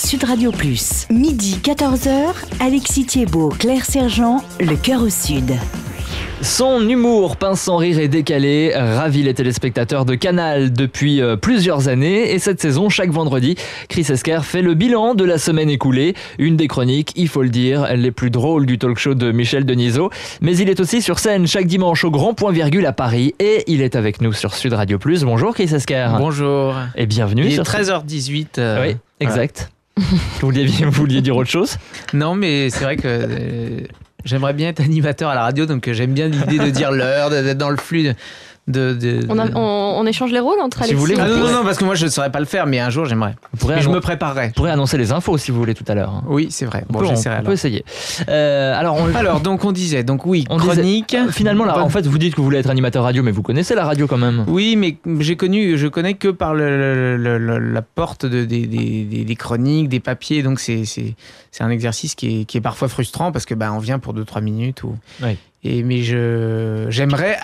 Sud Radio Plus. Midi 14h, Alexis Thiebaud, Claire Sergent, Le Cœur au Sud. Son humour pince sans rire et décalé ravit les téléspectateurs de Canal depuis plusieurs années. Et cette saison, chaque vendredi, Chris Esquer fait le bilan de la semaine écoulée. Une des chroniques, il faut le dire, les plus drôles du talk show de Michel Denisot. Mais il est aussi sur scène chaque dimanche au Grand Point Virgule à Paris. Et il est avec nous sur Sud Radio Plus. Bonjour Chris Esquer. Bonjour. Et bienvenue. Il est sur 13h18. Oui, exact. Voilà. Vous vouliez dire autre chose ? Non, mais c'est vrai que j'aimerais bien être animateur à la radio, donc j'aime bien l'idée de dire l'heure, d'être dans le flux. On échange les rôles entre Alexis. Si vous voulez, non, parce que moi je ne saurais pas le faire, mais un jour j'aimerais. Mais je me préparerai. Vous pourrez annoncer les infos si vous voulez tout à l'heure. Oui, c'est vrai. Bon, on peut essayer. Alors, donc on disait, chronique. Finalement, là, en fait, vous dites que vous voulez être animateur radio, mais vous connaissez la radio quand même. Oui, mais je connais que par la porte des chroniques, des papiers, donc c'est un exercice qui est parfois frustrant parce que on vient pour 2-3 minutes ou. Oui. Mais j'aimerais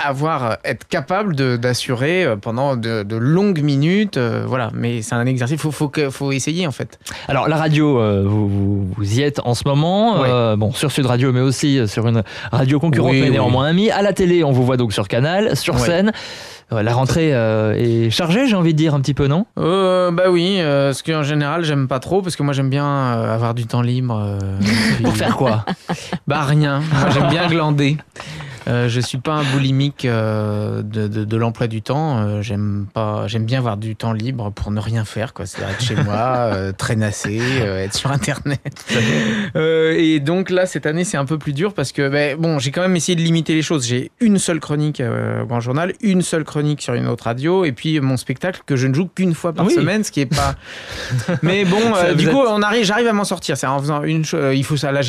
être capable d'assurer pendant de longues minutes, voilà. Mais c'est un exercice, faut essayer en fait. Alors la radio, vous y êtes en ce moment, oui. Sur Sud Radio, mais aussi sur une radio concurrente, mais néanmoins amie. À la télé, on vous voit donc sur Canal, sur scène. La rentrée est chargée, j'ai envie de dire un petit peu, non ? Oui, ce qu'en général j'aime pas trop, parce que moi j'aime bien avoir du temps libre. Pour faire quoi ? Rien. Moi j'aime bien glander. Je suis pas un boulimique de l'emploi du temps. J'aime bien avoir du temps libre pour ne rien faire, quoi. C'est-à-dire être chez moi, traînasser, être sur Internet. Et donc là, cette année, c'est un peu plus dur parce que j'ai quand même essayé de limiter les choses. J'ai une seule chronique au Grand Journal, une seule chronique sur une autre radio, et puis mon spectacle que je ne joue qu'une fois par semaine, ce qui est pas. Mais bon, du coup, j'arrive à m'en sortir. C'est en faisant une chose. Il faut ça. Là,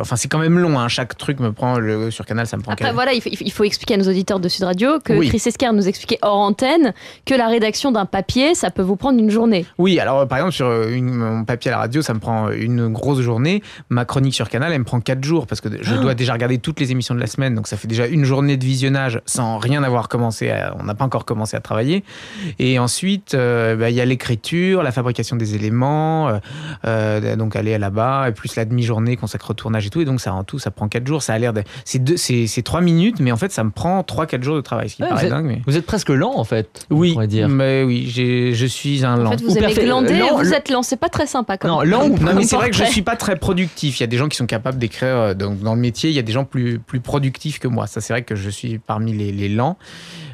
enfin, c'est quand même long. Hein. Chaque truc me prend sur Canal. Ça me prend. Après, voilà, il faut expliquer à nos auditeurs de Sud Radio que Chris Esquer nous expliquait hors antenne que la rédaction d'un papier, ça peut vous prendre une journée. Oui, alors par exemple, sur mon papier à la radio, ça me prend une grosse journée. Ma chronique sur Canal, elle me prend 4 jours parce que je dois déjà regarder toutes les émissions de la semaine. Donc ça fait déjà une journée de visionnage sans rien avoir commencé. On n'a pas encore commencé à travailler. Et ensuite, il y a l'écriture, la fabrication des éléments, donc aller là-bas, et plus la demi-journée consacrée au tournage et tout. Et donc ça, en tout, ça prend 4 jours. Ça a l'air c'est 3 minutes, mais en fait, ça me prend 3-4 jours de travail, ce qui paraît dingue. Mais... Vous êtes presque lent, en fait. Oui, on pourrait dire. Mais oui, je suis un lent. En fait, vous aimez glander, vous êtes lent. C'est pas très sympa comme. Non, mais c'est vrai que je suis pas très productif. Il y a des gens qui sont capables d'écrire dans le métier. Il y a des gens plus productifs que moi. Ça, c'est vrai que je suis parmi les lents.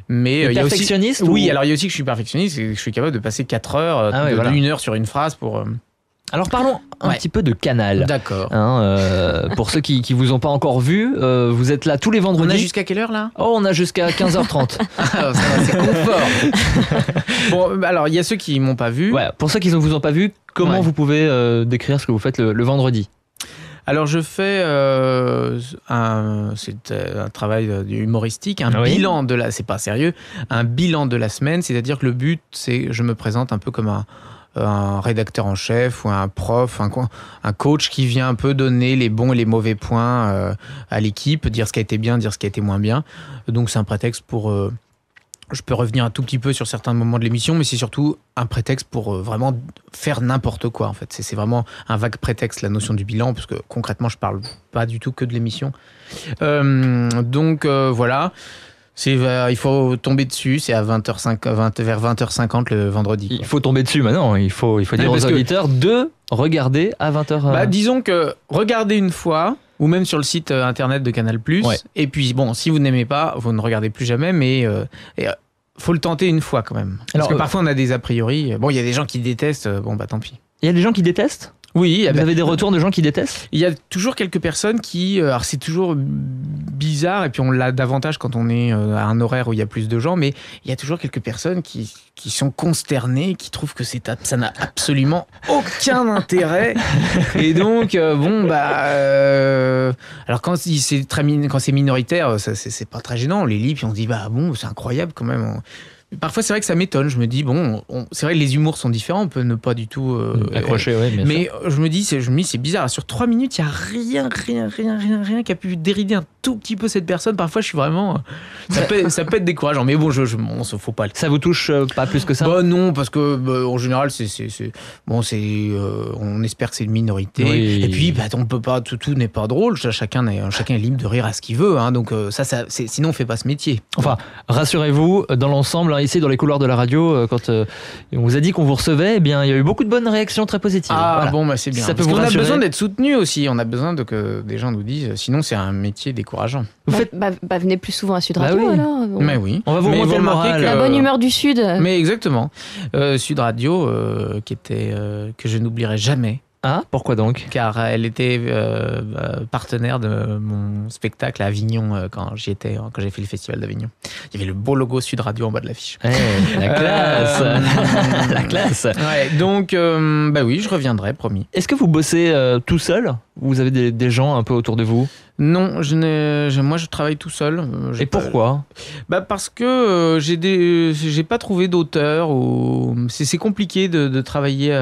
Mais il y a aussi. Perfectionniste Oui, alors il y a aussi que je suis perfectionniste et que je suis capable de passer 4 heures, une heure sur une phrase pour. Alors parlons un petit peu de Canal. D'accord. Pour ceux qui vous ont pas encore vu, vous êtes là tous les vendredis. On a jusqu'à quelle heure là ? On a jusqu'à 15h30. Ça va, c'est confort. Bon, alors il y a ceux qui m'ont pas vu. Ouais, pour ceux qui ne vous ont pas vu, comment vous pouvez décrire ce que vous faites le vendredi ? Alors je fais c'est un travail humoristique, bilan de c'est pas sérieux, un bilan de la semaine, c'est-à-dire que le but c'est je me présente un peu comme un rédacteur en chef ou un prof, un coach qui vient un peu donner les bons et les mauvais points à l'équipe, dire ce qui a été bien, dire ce qui a été moins bien. Donc c'est un prétexte pour... je peux revenir un tout petit peu sur certains moments de l'émission, mais c'est surtout un prétexte pour vraiment faire n'importe quoi, en fait. C'est vraiment un vague prétexte, la notion du bilan, parce que concrètement, je parle pas du tout que de l'émission. Donc voilà. Il faut tomber dessus, c'est à vers 20h50 le vendredi. Il faut tomber dessus maintenant, il faut dire aux auditeurs de regarder à 20h. Disons que regarder une fois, ou même sur le site internet de Canal+, et puis bon, si vous n'aimez pas, vous ne regardez plus jamais, mais faut le tenter une fois quand même. Parce que parfois on a des a priori, il y a des gens qui détestent, tant pis. Il y a des gens qui détestent ? Oui, vous avez des retours de gens qui détestent ? Il y a toujours quelques personnes qui... Alors c'est toujours bizarre, et puis on l'a davantage quand on est à un horaire où il y a plus de gens, mais il y a toujours quelques personnes qui sont consternées, qui trouvent que ça n'a absolument aucun intérêt. Et donc, alors quand c'est minoritaire, c'est pas très gênant, on les lit, puis on se dit, c'est incroyable quand même. Parfois, c'est vrai que ça m'étonne. Je me dis, bon, c'est vrai que les humours sont différents. On peut ne pas du tout accrocher, oui, bien mais sûr. je me dis, c'est bizarre. Sur 3 minutes, il n'y a rien qui a pu dérider un tout petit peu cette personne. Parfois, je suis vraiment... Ça peut être décourageant. Mais bon, faut pas... Ça vous touche pas plus que ça? Bah non, parce que en général, on espère que c'est une minorité. Oui. Et puis, on peut pas... Tout n'est pas drôle. Chacun est libre de rire à ce qu'il veut. Hein. Donc sinon, on fait pas ce métier. Enfin, rassurez-vous, dans l'ensemble, ici dans les couloirs de la radio, quand on vous a dit qu'on vous recevait, eh bien, il y a eu beaucoup de bonnes réactions très positives. Ah voilà. bon, c'est bien. Ça peut Parce vous qu'on a rassurer. besoin d'être soutenu aussi. On a besoin que des gens nous disent. Sinon, c'est un métier décourageant. Vous faites... venez plus souvent à Sud Radio oui. alors. Bon. Mais oui. On va vous remonter le moral. La bonne humeur du Sud. Mais exactement. Sud Radio, que je n'oublierai jamais. Ah, pourquoi donc? Car elle était partenaire de mon spectacle à Avignon quand j'ai fait le festival d'Avignon. Il y avait le beau logo Sud Radio en bas de l'affiche. La classe. La classe. Ouais, donc, oui, je reviendrai, promis. Est-ce que vous bossez tout seul? Vous avez des gens un peu autour de vous? Non, moi je travaille tout seul. Et pourquoi? Parce que j'ai pas trouvé d'auteur. C'est compliqué de travailler...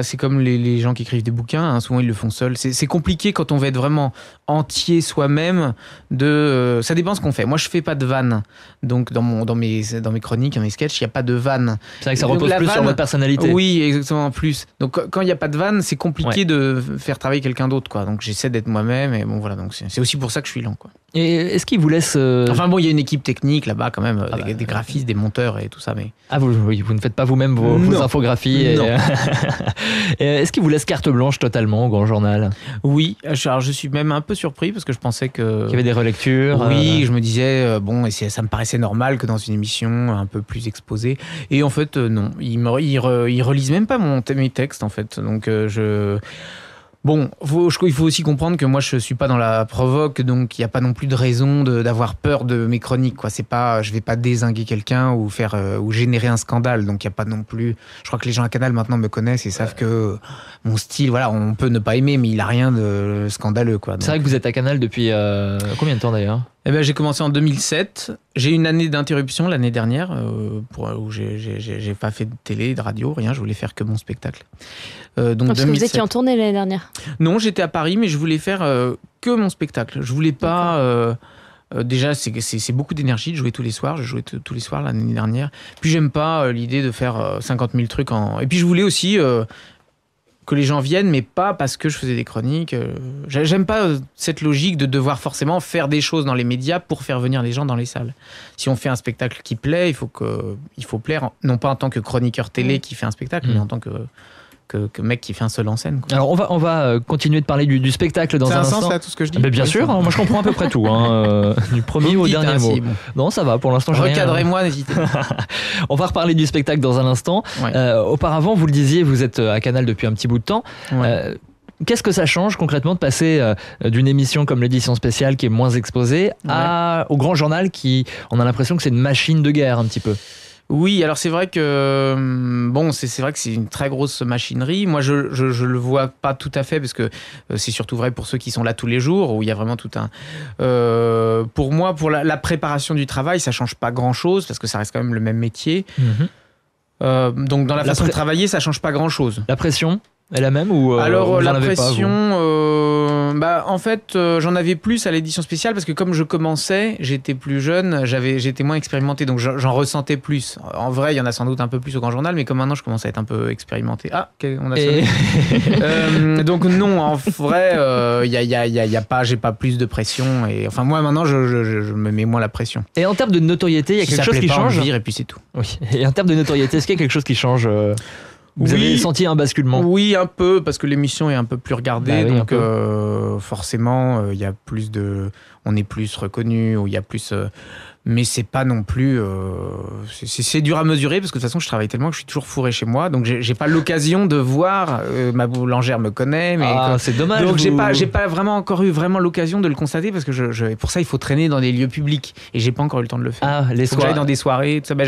c'est comme les gens qui écrivent des bouquins, hein, souvent ils le font seuls. C'est compliqué quand on veut être vraiment entier soi-même. Ça dépend ce qu'on fait. Moi, je fais pas de vannes. Donc, dans mes chroniques, dans mes sketchs, il n'y a pas de vannes. C'est vrai que ça repose plus sur votre personnalité. Oui, exactement, plus. Donc, quand il n'y a pas de vannes, c'est compliqué de faire travailler quelqu'un d'autre, quoi. Donc, j'essaie d'être moi-même. Et bon, voilà. Donc, c'est aussi pour ça que je suis lent, quoi. Et est-ce qu'ils vous laissent... Enfin bon, il y a une équipe technique là-bas quand même, des graphistes, des monteurs et tout ça. Mais... Ah, vous ne faites pas vous-même vos infographies Non. Et est-ce qu'ils vous laissent carte blanche totalement au Grand Journal? Oui, alors je suis même un peu surpris parce que je pensais que... Qu'il y avait des relectures? Oui, je me disais, et ça me paraissait normal que dans une émission un peu plus exposée. Et en fait, non, ils relisent même pas mes textes en fait. Donc Bon, il faut aussi comprendre que moi je suis pas dans la provoque, donc il y a pas non plus de raison d'avoir peur de mes chroniques, quoi. C'est pas, je vais pas dézinguer quelqu'un ou ou générer un scandale, donc il y a pas non plus. Je crois que les gens à Canal maintenant me connaissent et savent que mon style, voilà, on peut ne pas aimer, mais il a rien de scandaleux, quoi. Donc... C'est vrai que vous êtes à Canal depuis combien de temps d'ailleurs? Eh ben, j'ai commencé en 2007. J'ai eu une année d'interruption l'année dernière où j'ai pas fait de télé, de radio, rien. Je voulais faire que mon spectacle. Donc parce 2007. que vous étiez en tournée l'année dernière. Non, j'étais à Paris, mais je voulais faire que mon spectacle. Je voulais pas. Déjà, c'est beaucoup d'énergie de jouer tous les soirs. Je jouais tous les soirs l'année dernière. Puis j'aime pas l'idée de faire 50 000 trucs Et puis je voulais aussi que les gens viennent, mais pas parce que je faisais des chroniques. J'aime pas cette logique de devoir forcément faire des choses dans les médias pour faire venir les gens dans les salles. Si on fait un spectacle qui plaît, il faut plaire, non pas en tant que chroniqueur télé qui fait un spectacle, mais en tant que mec qui fait un seul en scène, quoi. Alors on va continuer de parler du spectacle dans un instant. C'est un sens là tout ce que je dis? Mais bien sûr, moi je comprends à peu près tout, du premier au dernier mot. Bon. Non, ça va, pour l'instant j'ai rien. Recadrez-moi, n'hésitez pas. On va reparler du spectacle dans un instant. Ouais. Auparavant, vous le disiez, vous êtes à Canal depuis un petit bout de temps. Ouais. Qu'est-ce que ça change concrètement de passer d'une émission comme l'édition spéciale qui est moins exposée au Grand Journal qui, on a l'impression que c'est une machine de guerre un petit peu? Oui, alors c'est vrai que c'est vrai que c'est une très grosse machinerie. Moi, je le vois pas tout à fait parce que c'est surtout vrai pour ceux qui sont là tous les jours où il y a vraiment tout un. Pour moi, pour la préparation du travail, ça change pas grand-chose parce que ça reste quand même le même métier. Mm-hmm. Donc dans la façon de travailler, ça change pas grand-chose. La pression est la même ou alors vous la en avez pression, pas, en fait, j'en avais plus à l'édition spéciale parce que comme je commençais, j'étais plus jeune, j'étais moins expérimenté, donc j'en ressentais plus. En vrai, il y en a sans doute un peu plus au Grand Journal, mais comme maintenant je commence à être un peu expérimenté. Ah, on a sonné. Donc non, en vrai, j'ai pas plus de pression. Et enfin moi maintenant, je me mets moins la pression. Et en termes de notoriété, il y a quelque chose qui change. Et puis c'est tout. Oui. Et en termes de notoriété, est-ce qu'il y a quelque chose qui change? Vous avez senti un basculement? Oui, un peu, parce que l'émission est un peu plus regardée, donc forcément, il y a plus on est plus reconnu, ou il y a plus... mais c'est pas non plus... c'est dur à mesurer, parce que de toute façon, je travaille tellement que je suis toujours fourré chez moi, donc j'ai pas l'occasion de voir... ma boulangère me connaît, mais... c'est dommage. Donc j'ai pas vraiment encore eu l'occasion de le constater, parce que pour ça, il faut traîner dans des lieux publics, et j'ai pas encore eu le temps de le faire. Ah, les soirées. J'aille dans des soirées, tout ça,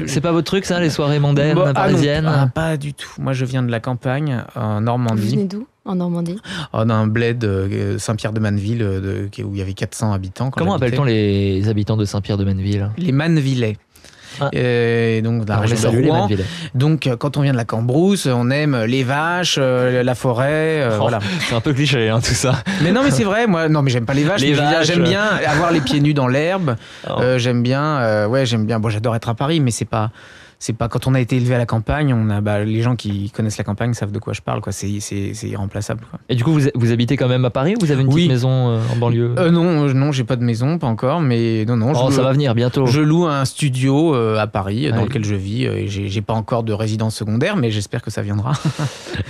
c'est pas votre truc, ça, les soirées mondaines, parisiennes? Pas du tout. Moi, je viens de la campagne, en Normandie. Vous venez d'où? En Normandie? D'un bled Saint-Pierre-de-Manneville où il y avait 400 habitants. Comment appelle-t-on les habitants de Saint-Pierre-de-Manneville? Les Mannevillais. Et donc dans la région de Rouen. Donc quand on vient de la Cambrousse, on aime les vaches, la forêt, voilà. C'est un peu cliché tout ça. Mais non, mais c'est vrai, moi non mais j'aime pas les vaches, j'aime bien avoir les pieds nus dans l'herbe. J'aime bien bon, j'adore être à Paris, mais c'est pas quand on a été élevé à la campagne, les gens qui connaissent la campagne savent de quoi je parle, quoi. C'est irremplaçable, quoi. Et du coup, vous habitez quand même à Paris ou vous avez une petite maison en banlieue? Non, j'ai pas de maison, pas encore, mais non. Ça va venir bientôt. Je loue un studio à Paris dans lequel je vis. Et j'ai pas encore de résidence secondaire, mais j'espère que ça viendra.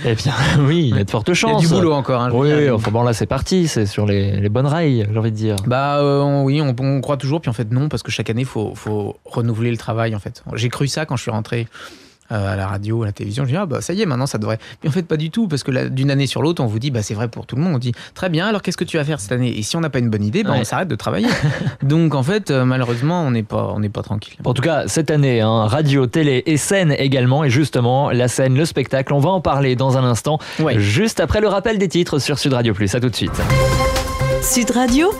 Eh bien, oui, il y a de fortes chances. Il y a du boulot encore. Oui, enfin bon, là c'est parti, c'est sur les bonnes rails, j'ai envie de dire. Oui, on croit toujours, puis en fait non, parce que chaque année, faut renouveler le travail, en fait. J'ai cru ça quand je suis rentré à la radio, à la télévision. Je dis, ça y est, maintenant ça devrait. Mais en fait, pas du tout, parce que d'une année sur l'autre, on vous dit, c'est vrai pour tout le monde. On dit, très bien, alors qu'est-ce que tu vas faire cette année? Et si on n'a pas une bonne idée, on s'arrête de travailler. Donc en fait, malheureusement, on n'est pas tranquille. En tout cas, cette année, radio, télé et scène également. Et justement, la scène, le spectacle, on va en parler dans un instant, juste après le rappel des titres sur Sud Radio Plus. À tout de suite. Sud Radio,